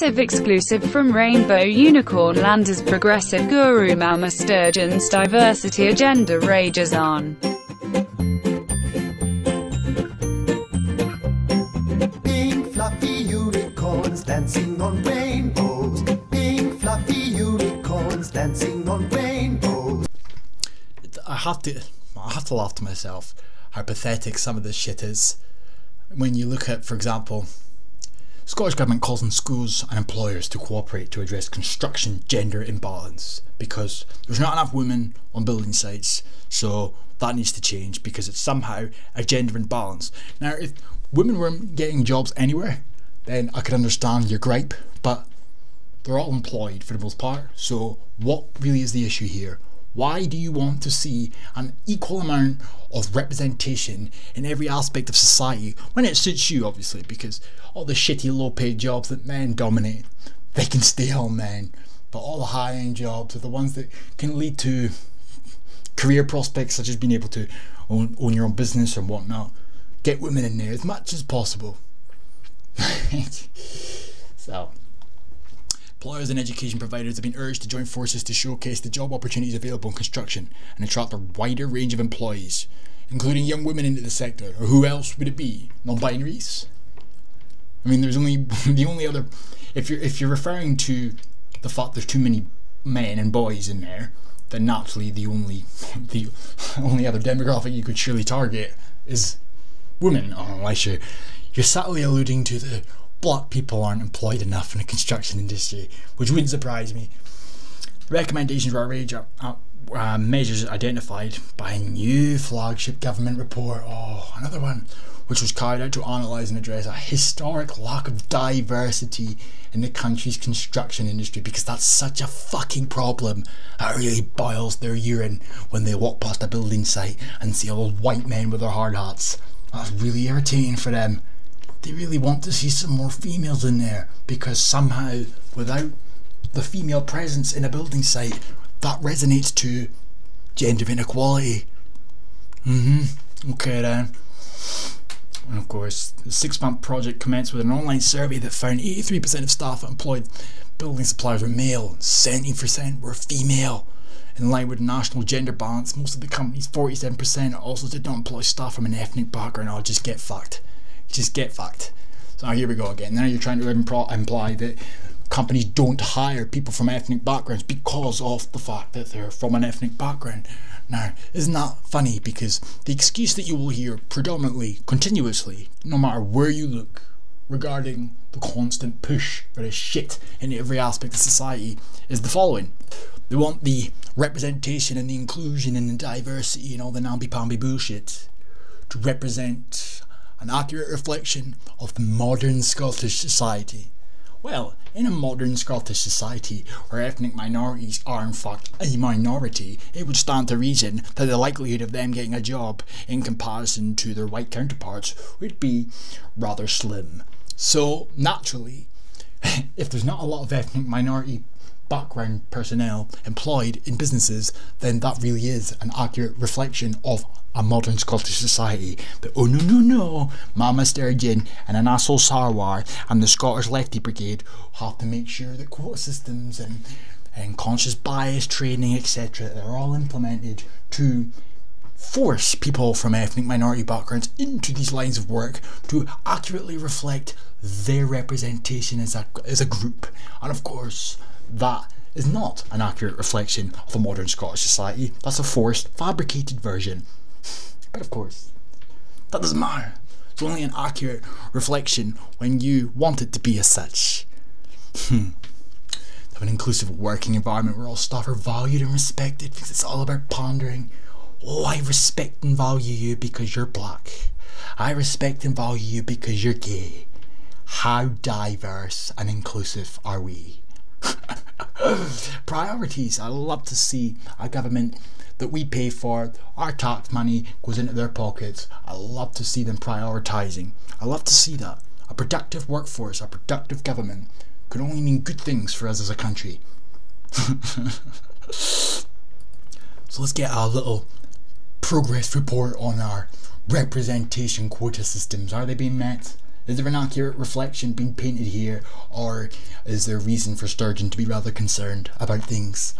Exclusive from Rainbow Unicorn Landers progressive guru Mama Sturgeon's diversity agenda rages on. Pink fluffy unicorns dancing on rainbows. Pink fluffy unicorns dancing on rainbows. I have to laugh to myself how pathetic some of this shit is. When you look at, for example, Scottish Government calls on schools and employers to cooperate to address construction gender imbalance because there's not enough women on building sites, so that needs to change because it's somehow a gender imbalance. Now, if women weren't getting jobs anywhere, then I could understand your gripe, but they're all employed for the most part, so what really is the issue here? Why do you want to see an equal amount of representation in every aspect of society when it suits you, obviously, because all the shitty low paid jobs that men dominate, they can stay on men, but all the high end jobs are the ones that can lead to career prospects such as being able to own your own business and whatnot. Get women in there as much as possible. So employers and education providers have been urged to join forces to showcase the job opportunities available in construction and attract a wider range of employees, including young women into the sector. Or who else would it be? Non-binaries? I mean, there's only the only other. If you're referring to the fact there's too many men and boys in there, then naturally the only other demographic you could surely target is women. Oh, unless you're subtly alluding to the black people aren't employed enough in the construction industry, which wouldn't surprise me. Recommendations were a range of measures identified by a new flagship government report, another one, which was carried out to analyse and address a historic lack of diversity in the country's construction industry, because that's such a fucking problem. It really boils their urine when they walk past a building site and see all those white men with their hard hats. That's really irritating for them. They really want to see some more females in there, because somehow without the female presence in a building site, that resonates to gender inequality. Okay then. And of course, the 6-month project commenced with an online survey that found 83% of staff employed building suppliers were male, 70% were female. In line with national gender balance, most of the companies, 47%, also did not employ staff from an ethnic background. Oh, just get fucked. Just get fucked. So now here we go again. Now you're trying to imply that companies don't hire people from ethnic backgrounds because of the fact that they're from an ethnic background. Now, isn't that funny? Because the excuse that you will hear predominantly, continuously, no matter where you look, regarding the constant push for this shit in every aspect of society is the following. They want the representation and the inclusion and the diversity and all the namby-pamby bullshit to represent an accurate reflection of the modern Scottish society. Well, in a modern Scottish society where ethnic minorities are in fact a minority, it would stand to reason that the likelihood of them getting a job in comparison to their white counterparts would be rather slim. So naturally, if there's not a lot of ethnic minority background personnel employed in businesses, then that really is an accurate reflection of a modern Scottish society. But oh no, Mama Sturgeon and an asshole Sarwar and the Scottish Lefty Brigade have to make sure that quota systems and conscious bias training, etc., they're all implemented to force people from ethnic minority backgrounds into these lines of work to accurately reflect their representation as a group. And of course, that is not an accurate reflection of a modern Scottish society. That's a forced, fabricated version. But of course, that doesn't matter. It's only an accurate reflection when you want it to be as such. Have an inclusive working environment where all staff are valued and respected, because it's all about pandering. Oh, I respect and value you because you're black. I respect and value you because you're gay. How diverse and inclusive are we? Priorities. I love to see a government that we pay for, our tax money goes into their pockets. I love to see them prioritising. I love to see that. A productive workforce, a productive government can only mean good things for us as a country. So let's get a little progress report on our representation quota systems. Are they being met? Is there an accurate reflection being painted here, or is there reason for Sturgeon to be rather concerned about things?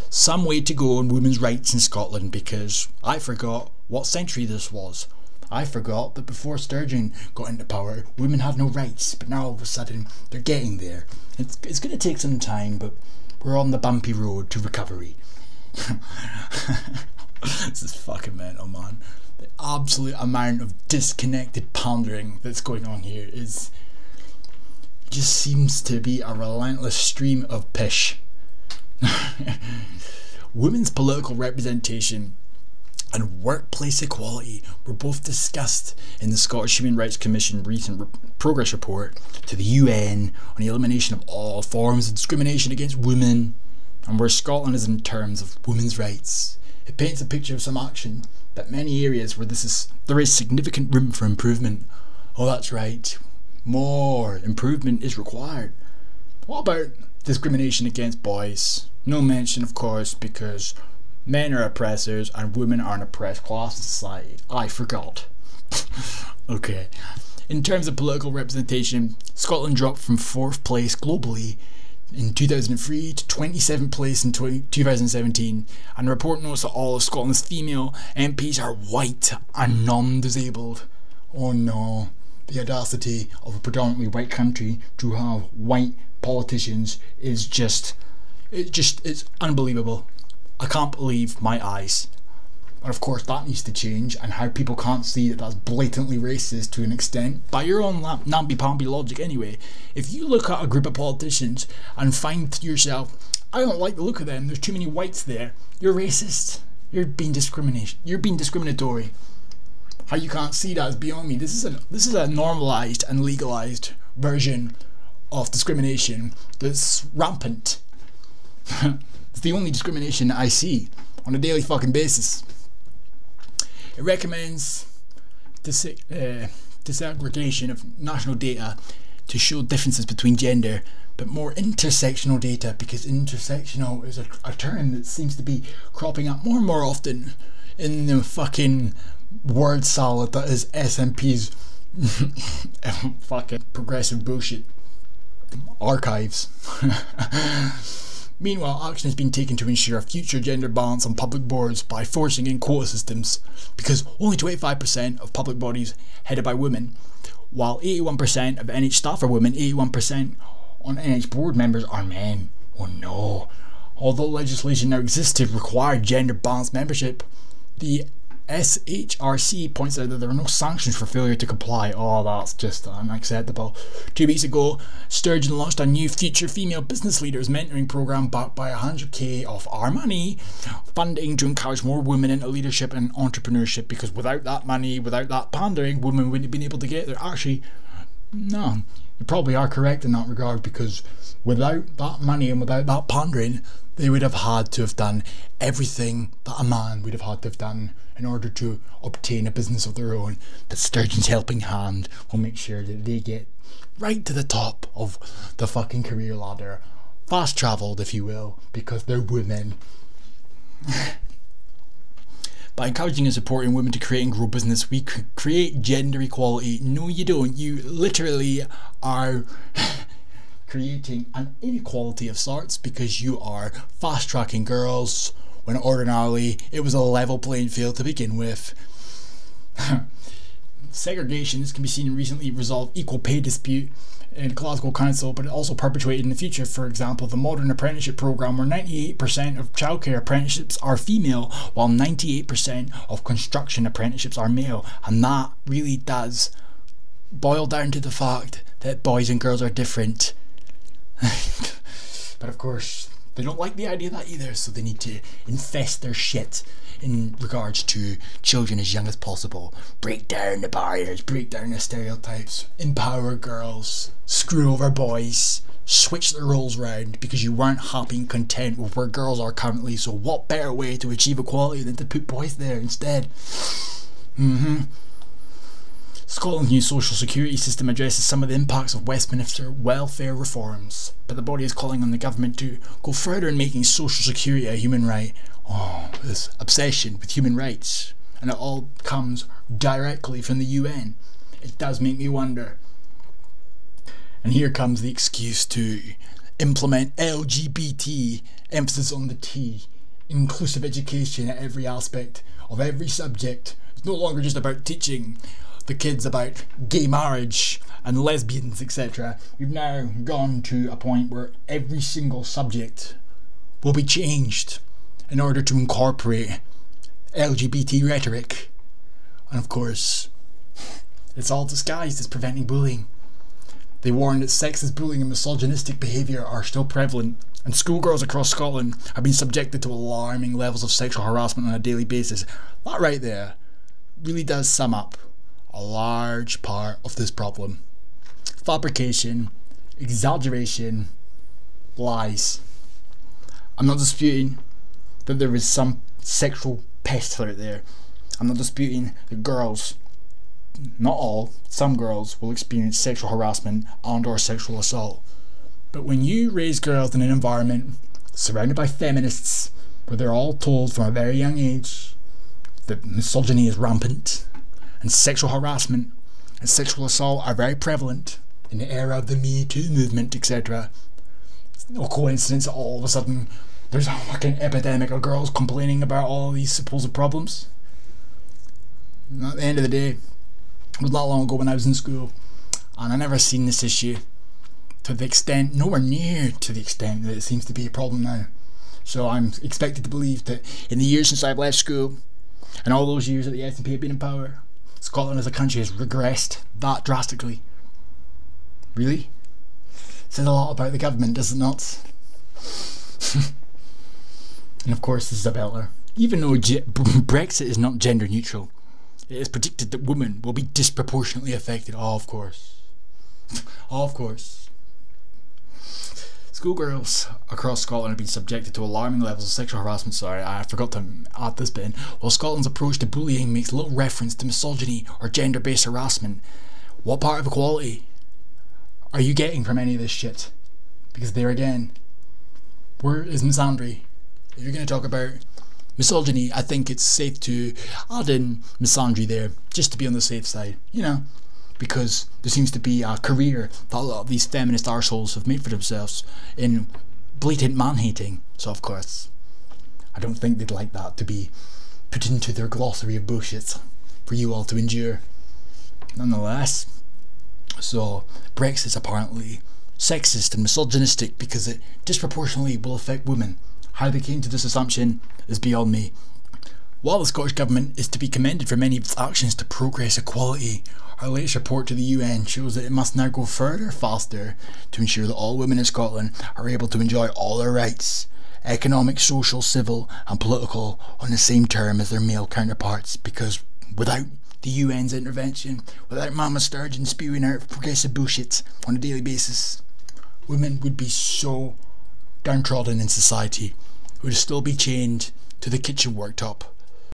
Some way to go on women's rights in Scotland, because I forgot what century this was. I forgot that before Sturgeon got into power, women had no rights, but now all of a sudden they're getting there. It's going to take some time, but we're on the bumpy road to recovery. This is fucking mental, man. The absolute amount of disconnected pandering that's going on here just seems to be a relentless stream of pish. Women's political representation and workplace equality were both discussed in the Scottish Human Rights Commission recent progress report to the UN on the elimination of all forms of discrimination against women, and where Scotland is in terms of women's rights. It paints a picture of some action, but many areas where there is significant room for improvement. Oh, that's right, more improvement is required. What about discrimination against boys? No mention, of course, because men are oppressors and women are an oppressed class in society. I forgot. Okay. In terms of political representation, Scotland dropped from 4th place globally in 2003 to 27th place in 2017, and the report notes that all of Scotland's female MPs are white and non-disabled. Oh no, the audacity of a predominantly white country to have white politicians is it's unbelievable. I can't believe my eyes. And of course that needs to change, and how people can't see that that's blatantly racist to an extent, by your own namby-pamby logic anyway. If you look at a group of politicians and find to yourself, I don't like the look of them, there's too many whites there, you're racist. You're being discriminatory. How you can't see that is beyond me. This is a normalised and legalised version of discrimination that's rampant. It's the only discrimination that I see on a daily fucking basis. It recommends disaggregation of national data to show differences between gender, but more intersectional data, because intersectional is a term that seems to be cropping up more and more often in the fucking word salad that is SNP's fucking progressive bullshit archives. Meanwhile, action has been taken to ensure a future gender balance on public boards by forcing in quota systems, because only 25% of public bodies headed by women, while 81% of NH staff are women, 81% on NH board members are men. Oh no. Although legislation now exists to require gender balanced membership, the SHRC points out that there are no sanctions for failure to comply. Oh, that's just unacceptable. 2 weeks ago, Sturgeon launched a new Future Female Business Leaders mentoring programme backed by 100k of our money, funding to encourage more women into leadership and entrepreneurship, because without that money, without that pandering, women wouldn't have been able to get there. Actually, no, you probably are correct in that regard, because without that money and without that pandering, they would have had to have done everything that a man would have had to have done in order to obtain a business of their own. But Sturgeon's helping hand will make sure that they get right to the top of the fucking career ladder, fast travelled if you will, because they're women. By encouraging and supporting women to create and grow business, we create gender equality. No you don't, you literally are creating an inequality of sorts, because you are fast tracking girls when ordinarily it was a level playing field to begin with. Segregation, this can be seen in recently resolved equal pay dispute in Glasgow Council, but it also perpetuated in the future. For example, the modern apprenticeship programme, where 98% of childcare apprenticeships are female, while 98% of construction apprenticeships are male, and that really does boil down to the fact that boys and girls are different. But of course they don't like the idea of that either, so they need to infest their shit in regards to children as young as possible. Break down the barriers, break down the stereotypes, empower girls, screw over boys, switch the roles round, because you weren't happy and content with where girls are currently, so what better way to achieve equality than to put boys there instead? Scotland's new social security system addresses some of the impacts of Westminster welfare reforms, but the body is calling on the government to go further in making social security a human right. Oh, this obsession with human rights, and it all comes directly from the UN. It does make me wonder, And here comes the excuse to implement LGBT, emphasis on the T, inclusive education at every aspect of every subject. It's no longer just about teaching the kids about gay marriage and lesbians, etc. We've now gone to a point where every single subject will be changed in order to incorporate LGBT rhetoric. And of course, it's all disguised as preventing bullying. They warn that sexist bullying and misogynistic behaviour are still prevalent, and schoolgirls across Scotland have been subjected to alarming levels of sexual harassment on a daily basis. That right there really does sum up a large part of this problem. Fabrication, exaggeration, lies. I'm not disputing that there is some sexual pest out there. I'm not disputing that girls, not all, some girls will experience sexual harassment and or sexual assault. But when you raise girls in an environment surrounded by feminists where they're all told from a very young age that misogyny is rampant and sexual harassment and sexual assault are very prevalent in the era of the Me Too movement, etc., it's no coincidence that all of a sudden there's a fucking epidemic of girls complaining about all these supposed problems. And at the end of the day, it was not long ago when I was in school, and I never seen this issue to the extent, nowhere near to the extent that it seems to be a problem now. So I'm expected to believe that in the years since I've left school, and all those years that the SNP have been in power, Scotland as a country has regressed that drastically. Really? Says a lot about the government, does it not? And of course, this is a belter. Even though Brexit is not gender neutral, it is predicted that women will be disproportionately affected. Oh, of course. Oh, of course. Schoolgirls across Scotland have been subjected to alarming levels of sexual harassment. Sorry, I forgot to add this bit in. While Scotland's approach to bullying makes little reference to misogyny or gender-based harassment, what part of equality are you getting from any of this shit? Because there again, where is misandry? If you're going to talk about misogyny, I think it's safe to add in misandry there, just to be on the safe side, you know, because there seems to be a career that a lot of these feminist arseholes have made for themselves in blatant man-hating. So of course, I don't think they'd like that to be put into their glossary of bullshit for you all to endure. Nonetheless, so Brexit's apparently sexist and misogynistic because it disproportionately will affect women. How they came to this assumption is beyond me. While the Scottish Government is to be commended for many of its actions to progress equality, our latest report to the UN shows that it must now go further faster to ensure that all women in Scotland are able to enjoy all their rights, economic, social, civil and political, on the same term as their male counterparts, because without the UN's intervention, without Mama Sturgeon spewing out progressive bullshit on a daily basis, women would be so downtrodden in society, would still be chained to the kitchen worktop